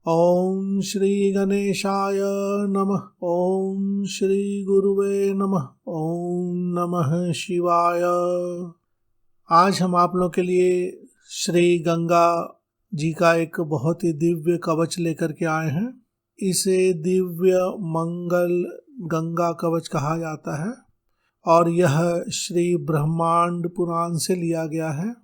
ओम श्री गणेशाय नमः। ओम श्री गुरुवे नमः। ओम नमः शिवाय। आज हम आप लोगों के लिए श्री गंगा जी का एक बहुत ही दिव्य कवच लेकर के आए हैं। इसे दिव्य मंगल गंगा कवच कहा जाता है और यह श्री ब्रह्मांड पुराण से लिया गया है।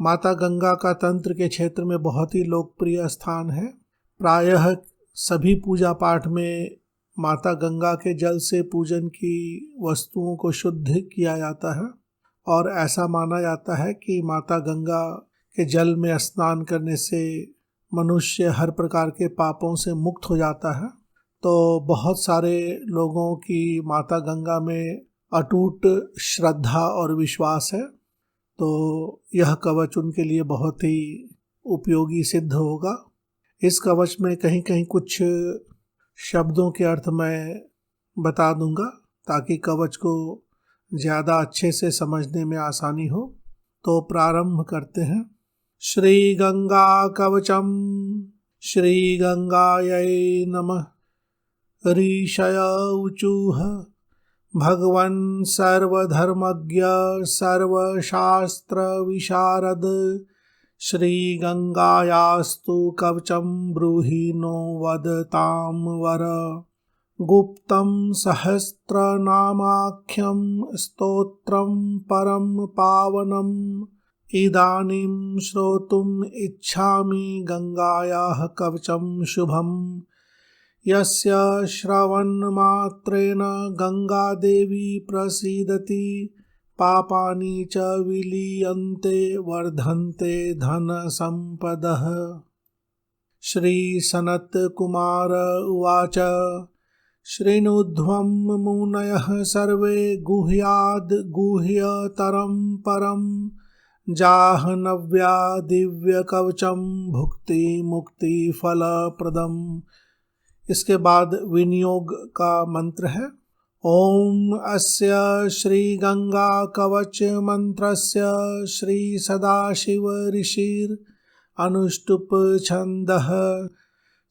माता गंगा का तंत्र के क्षेत्र में बहुत ही लोकप्रिय स्थान है। प्रायः सभी पूजा पाठ में माता गंगा के जल से पूजन की वस्तुओं को शुद्ध किया जाता है और ऐसा माना जाता है कि माता गंगा के जल में स्नान करने से मनुष्य हर प्रकार के पापों से मुक्त हो जाता है। तो बहुत सारे लोगों की माता गंगा में अटूट श्रद्धा और विश्वास है, तो यह कवच उनके लिए बहुत ही उपयोगी सिद्ध होगा। इस कवच में कहीं कहीं कुछ शब्दों के अर्थ मैं बता दूंगा ताकि कवच को ज़्यादा अच्छे से समझने में आसानी हो। तो प्रारंभ करते हैं। श्री गंगा कवचम श्री गंगायै नमः। ऋषय ऊचुः भगवन् सर्वधर्मज्ञ सर्वशास्त्र विशारद श्रीगंगायास्तु कवचं ब्रूहि नो वदतां वर। गुप्तं सहस्रनामाख्यं स्तोत्रं परं पावनम् इदानीं श्रोतुम् इच्छामि गंगायाः कवचं शुभम्। यस्य श्रवणमात्रेण गंगादेवी प्रसीदति पापानि च विलीयन्ते वर्धन्ते धनसम्पदः। श्री सनत कुमार उवाच शृणुध्वं मुनयः सर्वे गुह्याद् गुह्यतरं परं जाह्नव्या दिव्यकवचं भुक्ति मुक्ति फलप्रदम्। इसके बाद विनियोग का मंत्र है। ओम अस्य श्री गंगा कवच मंत्रस्य श्री सदाशिव ऋषिर अनुष्टुप छंदः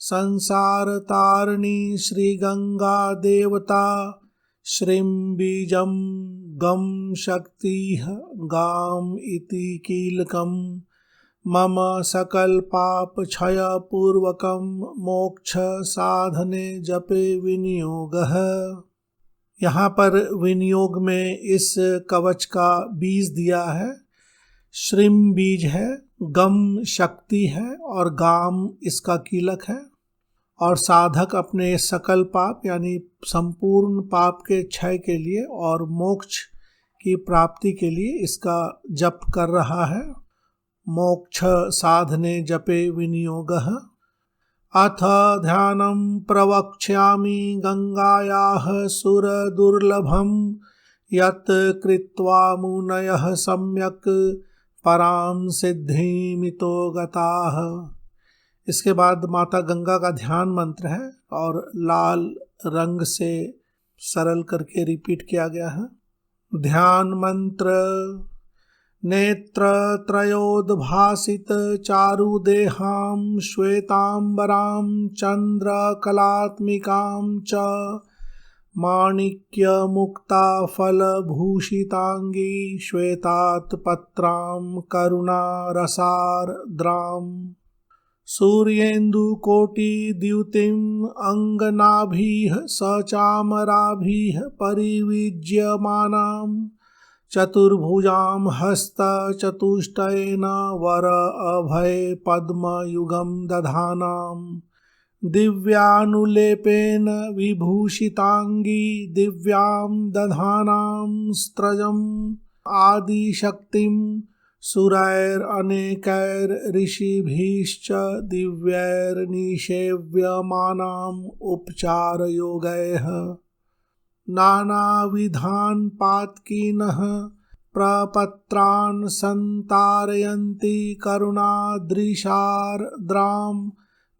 संसार तारिणी श्री गंगा देवता श्रीं बीजं गम शक्तिः गाम इति कीलकम् मम सकल पाप क्षय पूर्वकं मोक्ष साधने जपे विनियोगः। यहाँ पर विनियोग में इस कवच का बीज दिया है। श्रीं बीज है, गम शक्ति है और गाम इसका कीलक है। और साधक अपने सकल पाप यानी संपूर्ण पाप के क्षय के लिए और मोक्ष की प्राप्ति के लिए इसका जप कर रहा है। मोक्ष साधने जपे विनियोगः। अथ ध्यानं प्रवक्ष्यामि गंगायाः सुरदुर्लभं यत् कृत्वा मुनयः सम्यक् परां सिद्धिमितो गताः। इसके बाद माता गंगा का ध्यान मंत्र है और लाल रंग से सरल करके रिपीट किया गया है। ध्यान मंत्र। नेत्र त्रयोद्भासित चारुदेहां श्वेतांबरां चंद्र कलात्मिकां च माणिक्य मुक्ता फलभूषितांगी श्वेतात पत्रां करुणा रसार्द्रां सूर्येन्दुकोटि द्युतिं अंगनाभिः सचामराभिः परिविज्यमानां चतुर्भुजां हस्तचतुष्टयेन वर अभय पद्मयुगं दधानां दिव्यानुलेपेन विभूषितांगी दिव्यां दधानां स्त्रजम् आदिशक्तिं सुरैरनेकैर्ऋषिभिश्च दिव्यैर्निषेव्यमानाम् उपचारयोगैः नानाविधान् पातकीनः प्रपत्रान् संतारयन्ति करुणादृशार्द्रां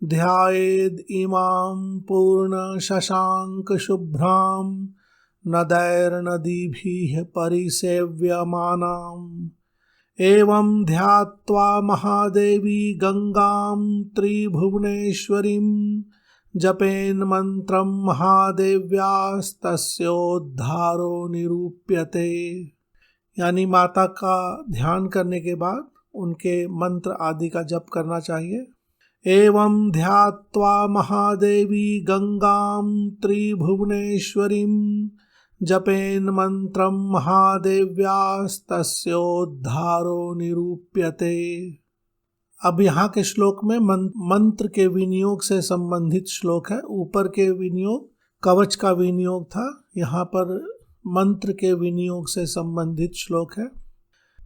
ध्यायेद् इमां पूर्णशशाङ्कशुभ्रां नदैर्नदीभिः परिसेव्यमानाम् एवं ध्यात्वा महादेवी गंगां त्रिभुवनेश्वरीं जपेन मंत्रं महादेव्यास्तस्योद्धारो निरूप्यते। यानी माता का ध्यान करने के बाद उनके मंत्र आदि का जप करना चाहिए। एवं ध्यात्वा महादेवी गंगां त्रिभुवनेश्वरीं जपेन मंत्रं महादेव्यास्तस्योद्धारो निरूप्यते। अब यहाँ के श्लोक में मंत्र के विनियोग से संबंधित श्लोक है। ऊपर के विनियोग कवच का विनियोग था, यहाँ पर मंत्र के विनियोग से संबंधित श्लोक है।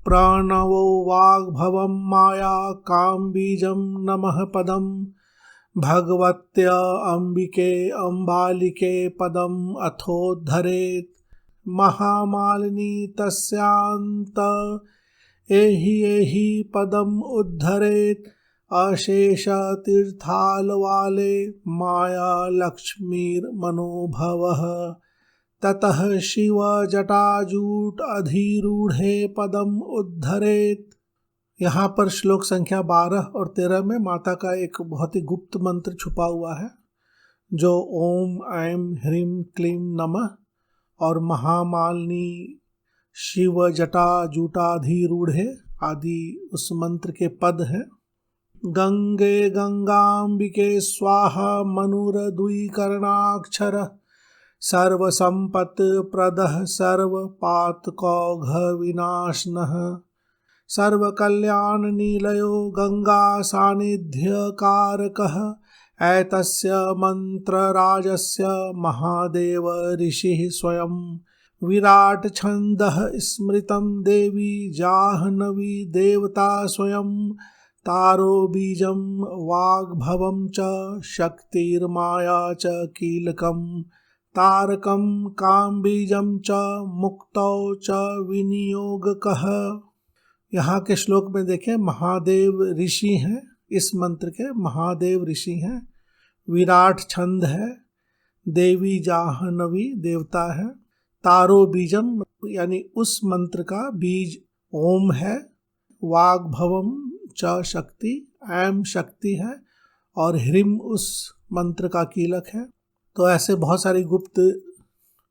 प्रणवो वाग्भवं माया काम्बीजं नमः पदं भगवत्य अंबिके अम्बालिके पदम अथोद्धरेत् महामालिनी तस्यांत एहि पदम उद्धरेत् अशेष तीर्थालवाले माया लक्ष्मीर्मनोभवः ततः शिव जटाजूट अधिरूढ़े पदम उद्धरेत्। यहाँ पर श्लोक संख्या 12 और 13 में माता का एक बहुत ही गुप्त मंत्र छुपा हुआ है, जो ओम ऐं ह्रीं क्लीं नमः और महामालिनी शिव जटा जूटाधिरूढ़े आदि उस मंत्र के पद हैं। गंगे गंगांबिके स्वाहा मनुरद्विकर्णाक्षर सर्वसंपत् प्रदः सर्वपातकौघ विनाशनः सर्वकल्याण निलयो गंगा सानिध्यकारकः एतस्य मंत्रराजस्य महादेव ऋषिः स्वयं विराट छन्दः स्मृतं देवी जाह्नवी देवता स्वयं तारो बीजं वाग्भवं च शक्तिर्माया च कीलकं तारकं काम्बीजं च मुक्तौ च विनियोगकः। यहाँ के श्लोक में देखें, महादेव ऋषि हैं, इस मंत्र के महादेव ऋषि हैं, विराट छंद है, देवी जाह्नवी देवता है, तारो बीजम यानी उस मंत्र का बीज ओम है, वाग्भवम च शक्ति ऐम शक्ति है और ह्रीम उस मंत्र का कीलक है। तो ऐसे बहुत सारी गुप्त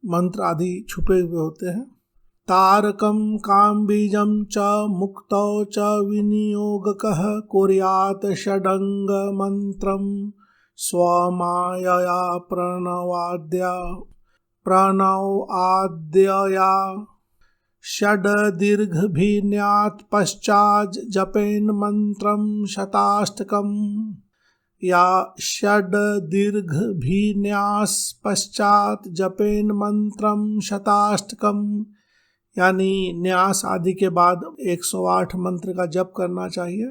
मंत्र आदि छुपे हुए होते हैं। तारकं काम्बीजं च मुक्तौ च विनियोगकः कुर्यात् षडंग मंत्रं स्वमायया प्रणवाद्यया षड दीर्घभिन्यात् पश्चात् जपेन मंत्रं शताष्टकम् या षड दीर्घभिन्यास पश्चात जपेन मंत्रं शताष्टकम् यानी न्यास आदि के बाद 108 मंत्र का जप करना चाहिए।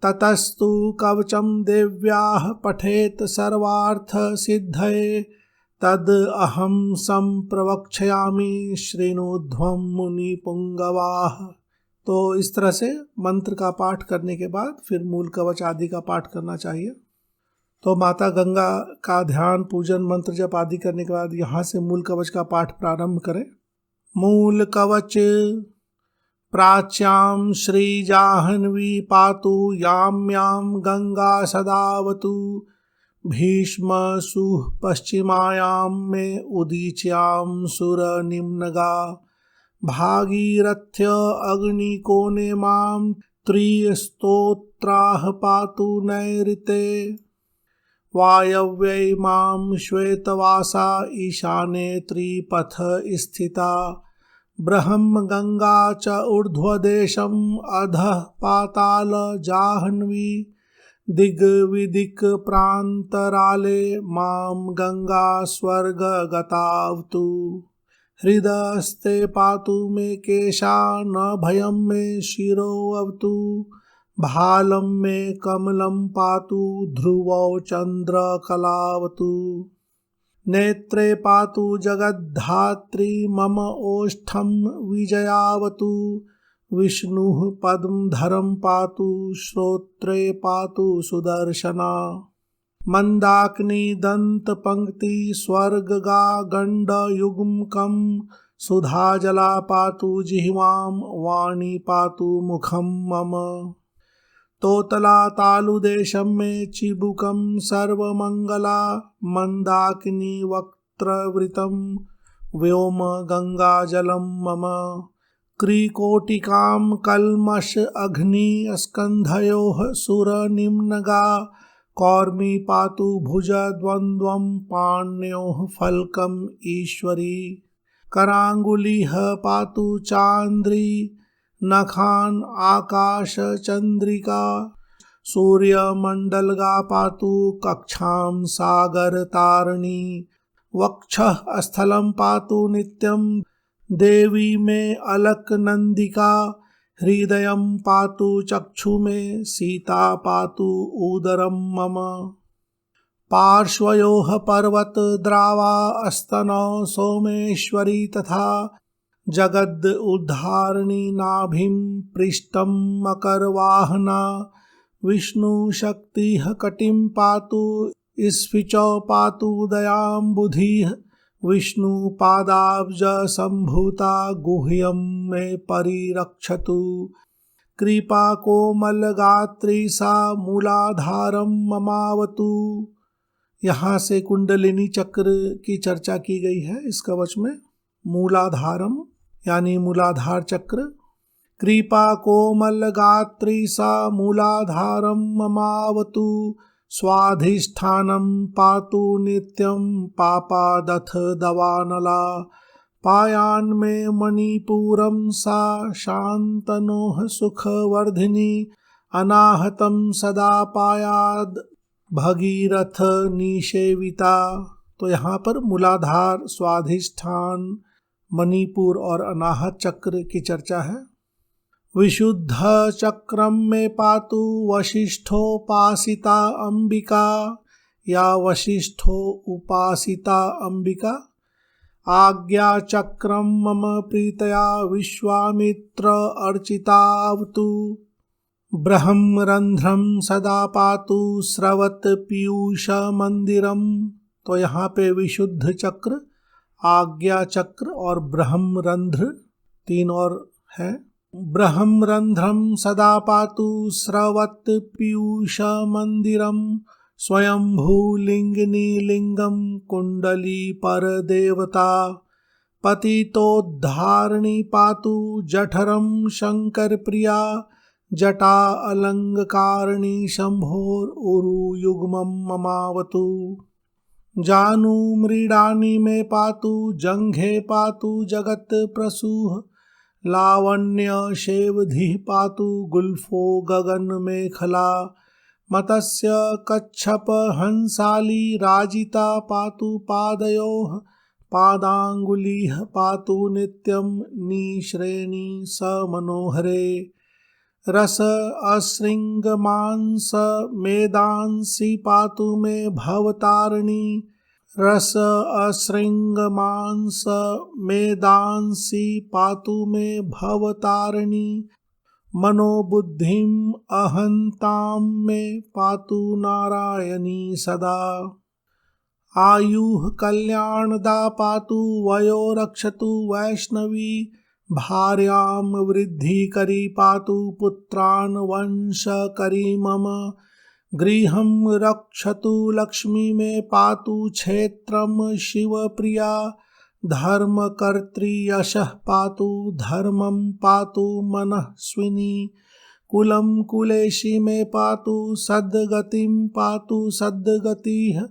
ततस्तु कवचम देव्याः पठेत सर्वार्थ सिद्धये तद अहम संप्रवक्ष्यामि श्रीनुध्वं मुनि पुंगवाः। तो इस तरह से मंत्र का पाठ करने के बाद फिर मूल कवच आदि का पाठ करना चाहिए। तो माता गंगा का ध्यान पूजन मंत्र जप आदि करने के बाद यहाँ से मूल कवच का पाठ प्रारंभ करें। मूल कवच प्राच्यां श्री जाह्नवी पातु याम्यां गंगा सदावतु भीष्म सुः पश्चिमायां मे उदीच्यां सुर निम्नगा भागीरथ्य अग्निकोणे मां त्रिस्तोत्राः पातु नैऋते वायव्ये मां श्वेतवासा ईशाने त्रिपथ स्थिता ब्रह्म गंगा च ऊर्ध्वदेशम् अधः पाताल जाह्नवी दिग्विदिक् प्रान्तराले मां गंगा स्वर्गगतावतु हृदयस्ते पातु मे केशा न भयं मे शिरोऽवतु भालं मे कमलं पातु ध्रुवौ चन्द्रकलावतु नेत्रे पातु जगद्धात्री मम ओष्ठं विजयावतु विष्णुः पद्मधरं पातु श्रोत्रे पातु सुदर्शना मंदाकिनी दंत पंक्ति स्वर्गा गंड युग्मकं सुधा जला पातु जिह्वां वाणी पातु मुखं मम। तोतला तालुदेशं मे चिबुकं सर्वमङ्गला मन्दाकिनी वक्त्रवृतं व्योम गङ्गाजलं मम। क्रिकोटिकां कल्मष अग्नि स्कन्धयोः सुरनिम्नगा कौर्मी पातु भुजद्वन्द्वं पाण्योः फल्कम् ईश्वरी। कराङ्गुलिः पातु चान्द्री नखान् आकाशचन्द्रिका सूर्यमण्डलगा पातु कक्षां सागरतारिणी। वक्षः स्थलं पातु नित्यं देवी मे अलकनन्दिका। हृदयं पातु चक्षु मे सीता पातु उदरं मम। पार्श्वयोः पर्वतद्रावा स्तनौ सोमेश्वरी तथा जगद् उद्धारिणी नाभिं पृष्ठं मकरवाहना। विष्णुशक्तिः कटिं पातु स्फिचौ पातु उदयाम्बुधिः। विष्णुपादाब्ज सम्भूता गुह्यं मे परिरक्षतु। कृपा कोमलगात्री सा मूलाधारं ममावतु। यहाँ से कुंडलिनी चक्र की चर्चा की गई है इस कवच में। मूलाधारम यानी मूलाधार चक्र। कृपा कोमलगात्री सा मूलाधारं ममावतु। स्वाधिष्ठानं पातु नित्यं पापादथ दवानला। पायान्मे मणिपुरं सा शान्तनोः सुखवर्धिनी। अनाहतं सदा पायाद भगीरथ निषेविता। तो यहाँ पर मूलाधार, स्वाधिष्ठान, मणिपुर और अनाहत चक्र की चर्चा है। विशुद्ध चक्रम में पातु वशिष्ठोपासिता अंबिका या वशिष्ठो उपासिता अंबिका। आज्ञा चक्रम मम प्रीतया विश्वामित्र अर्चितावतु। ब्रह्मरंध्रम सदा पातु स्रवत पीयूष मंदिरम। तो यहाँ पे विशुद्ध चक्र, आज्ञा चक्र और ब्रह्मरंध्र तीन और है। ब्रह्मरंध्रम सदा पातु स्रवत पीयूष मंदिरम। स्वयंभूलिंगिनी लिंगम कुंडली पर देवता। पतितोद्धारिणी पातु जठरम शंकर प्रिया। जटा अलंकारिणी शंभोर उरु युग्मं ममावतु। जानु मृडानी में पातु जंघे पातु जगत प्रसूह। लावण्य शेवधि पातु गुल्फो गगन मेखला। मत्स्य कच्छप हंसाली राजिता पातु पादयोः। पादांगुलीः पातु नित्यं निश्रेणी समनोहरे। रस अशृंग मांस मेदांसी पातु मे भवतारिणी। रस अशृंग मांस मेदांसी पातु मे भवतारिणी। मनोबुद्धिम अहंतां मे पातु नारायणी सदा। आयुः कल्याणदा पातु वयो रक्षतु वैष्णवी। भार्यां वृद्धिकरी पातु पुत्रान् वंशकरी मम। गृहं रक्षतु लक्ष्मी मे पातु क्षेत्रं शिवप्रिया। धर्मकर्त्री यशः पातु धर्मं पातु मनस्विनी। कुलं कुलेशी मे पातु सद्गतिं पातु सद्गतिः।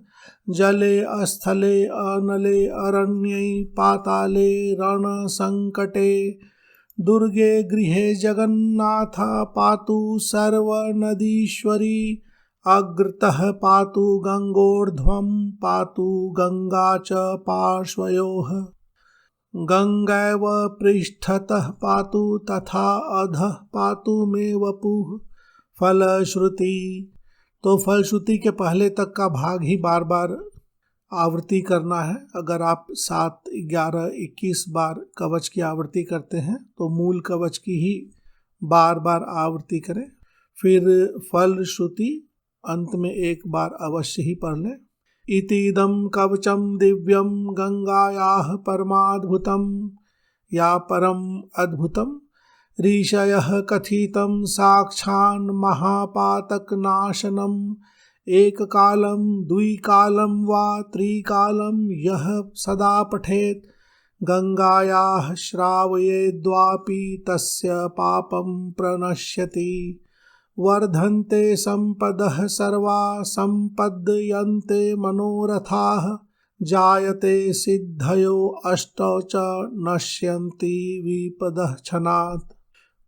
जले स्थले अनले अरण्ये पाताले रणसंकटे। दुर्गे गृहे जगन्नाथ पातु सर्वनदीश्वरी। अग्रतः पातु गंगोर्ध्वं पातु गंगा च पार्श्वयोः। गंगैव पृष्ठतः पातु तथा अधः पातु मे वपुः। फलश्रुति। तो फलश्रुति के पहले तक का भाग ही बार बार आवृत्ति करना है। अगर आप 7, 11, 21 बार कवच की आवृत्ति करते हैं तो मूल कवच की ही बार बार आवृत्ति करें। फिर फलश्रुति अंत में एक बार अवश्य ही पढ़ लें। इतीदं कवचम दिव्यम गंगायाः परमाद्भुतम। या परम अद्भुतम ऋषयः कथितं साक्षान् महापातकनाशनम् एककालं द्विकालं वा त्रिकालं यः सदा पठेत् गंगायाः श्रावयेद्वापि तस्य पापं प्रणश्यति। वर्धन्ते सम्पदः सर्वा सम्पद्यन्ते मनोरथाः जायते सिद्धयो अष्टौ च नश्यन्ति विपदः क्षणात्।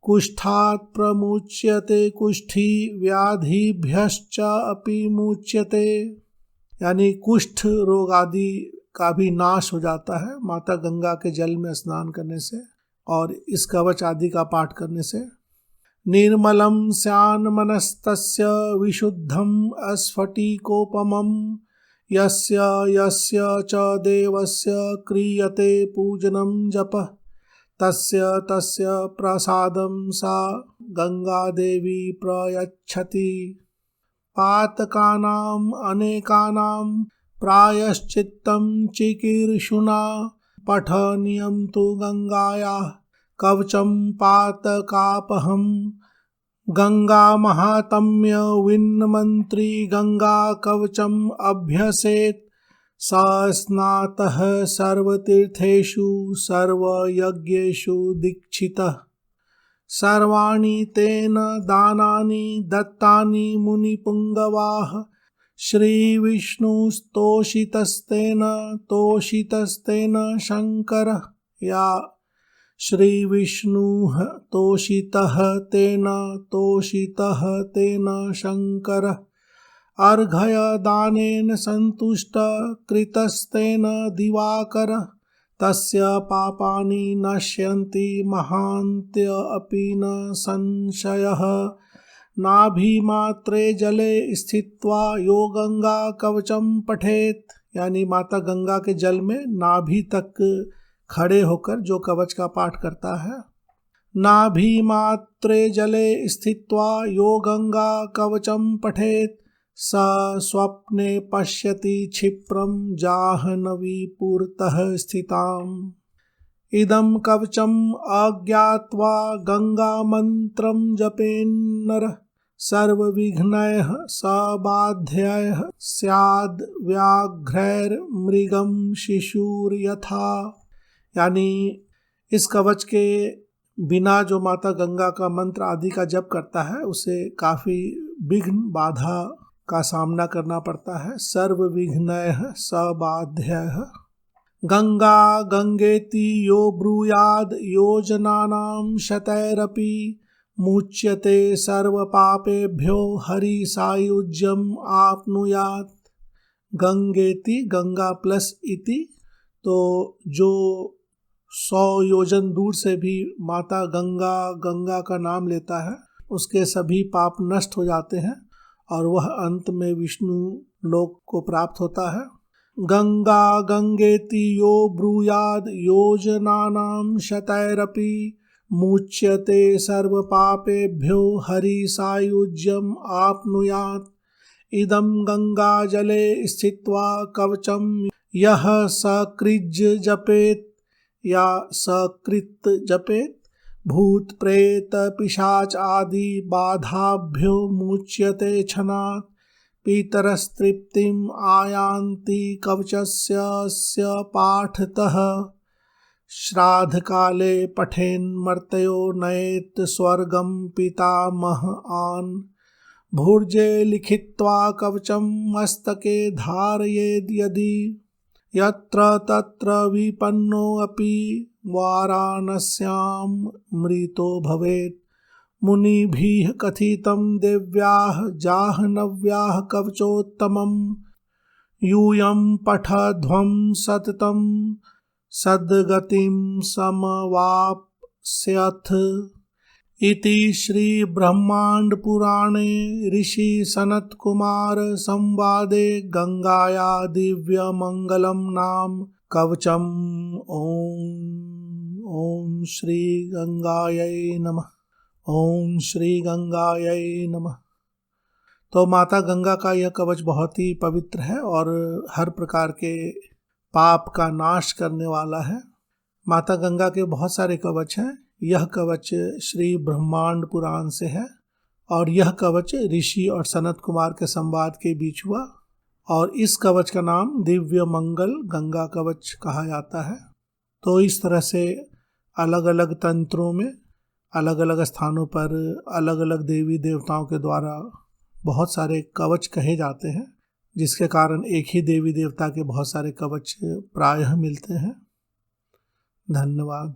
कुष्ठात् प्रमुच्यते कुष्ठी व्याधिभ्यश्च अपि मुच्यते, यानी कुष्ठ रोग आदि का भी नाश हो जाता है माता गंगा के जल में स्नान करने से और इस कवच आदि का पाठ करने से। निर्मलं स्यान्मनस्तस्य विशुद्धं स्फटिकोपमं यस्य यस्य च देवस्य क्रियते पूजनं जपः तस्य तस्य प्रसादं सा गंगा देवी प्रयच्छति। पातकानाम् अनेकानां प्रायश्चित्तं चिकीर्षुणा पठनीयं तु गंगायाः कवचं पातकापहं। गंगा महात्म्य विन्मन्त्री गंगा कवचम् अभ्यसेत् स स्नातः सर्वतीर्थेषु सर्वयज्ञेषु दीक्षितः। सर्वाणि तेन दानानि दत्तानि मुनिपुंगवाः श्रीविष्णुस्तोषितस्तेन तोषितस्तेन शंकरः या श्रीविष्णुः तोषितः तेन तोषितः तेन शंकरः। अर्घ्यदानेन सन्तुष्टः कृतस्तेन दिवाकरः तस्य पापानि नश्यन्ति महान्त्य अपि न संशयः। नाभिमात्रे जले स्थित्वा यो गंगा कवचम पठेत, यानी माता गंगा के जल में नाभि तक खड़े होकर जो कवच का पाठ करता है। नाभिमात्रे जले स्थित्वा यो गंगा कवचम पठेत स स्वप्ने पश्यति क्षिप्रम जाह्नवी पुरतः स्थिताम्। इदं कवचम अज्ञात्वा गंगा मंत्रम जपेन्नरः सर्वविघ्नैः सबाध्यैः स्याद् व्याघ्रैर्मृगं शिशुर्यथा, यानी इस कवच के बिना जो माता गंगा का मंत्र आदि का जप करता है उसे काफी विघ्न बाधा का सामना करना पड़ता है। सर्वविघ्नैः सबाध्यैः। गंगा गंगेति यो ब्रूयाद योजनानां शतैरपि मुच्यते सर्वपापेभ्यो हरिसायुज्यम आपनुयात्। गंगेति गंगा प्लस इति, तो जो 100 योजन दूर से भी माता गंगा गंगा का नाम लेता है उसके सभी पाप नष्ट हो जाते हैं और वह अंत में विष्णु लोक को प्राप्त होता है। गंगा गंगेति यो ब्रूयाद योजनानां शतैरपि मुच्यते सर्वपापेभ्यो हरिसायुज्यम आपनुयात्। इदं गंगा जले स्थित्वा कवचं यः सकृज् जपेत् या सकृत जपेत् भूत प्रेत पिशाच आदि बाधाभ्यो मुच्यते क्षणात्। पितरस्तृप्तिम् आयान्ति कवचस्य पाठतः। श्राद्धकाले पठेन्मर्त्यो नयेत् स्वर्गं पितामह आन्। भुर्जे लिखित्वा कवचं मस्तके धारयेद् यदि यत्र तत्र विपन्नोऽपि वाराणस्यां मृतो भवेत्। मुनिभिः कथितं देव्याः जाह्नव्याः कवचोत्तमं यूयं पठध्वं सततं सद्गतिं समवाप्स्यथ। इति श्री ब्रह्मांड पुराणे ऋषि सनत कुमार संवादे गंगाया दिव्य मंगलम नाम कवचम। ओम श्री गंगायै नमः। ओम श्री गंगायै नमः। तो माता गंगा का यह कवच बहुत ही पवित्र है और हर प्रकार के पाप का नाश करने वाला है। माता गंगा के बहुत सारे कवच हैं। यह कवच श्री ब्रह्मांड पुराण से है और यह कवच ऋषि और सनत कुमार के संवाद के बीच हुआ और इस कवच का नाम दिव्य मंगल गंगा कवच कहा जाता है। तो इस तरह से अलग अलग तंत्रों में अलग अलग स्थानों पर अलग अलग देवी देवताओं के द्वारा बहुत सारे कवच कहे जाते हैं, जिसके कारण एक ही देवी देवता के बहुत सारे कवच प्रायः मिलते हैं। धन्यवाद।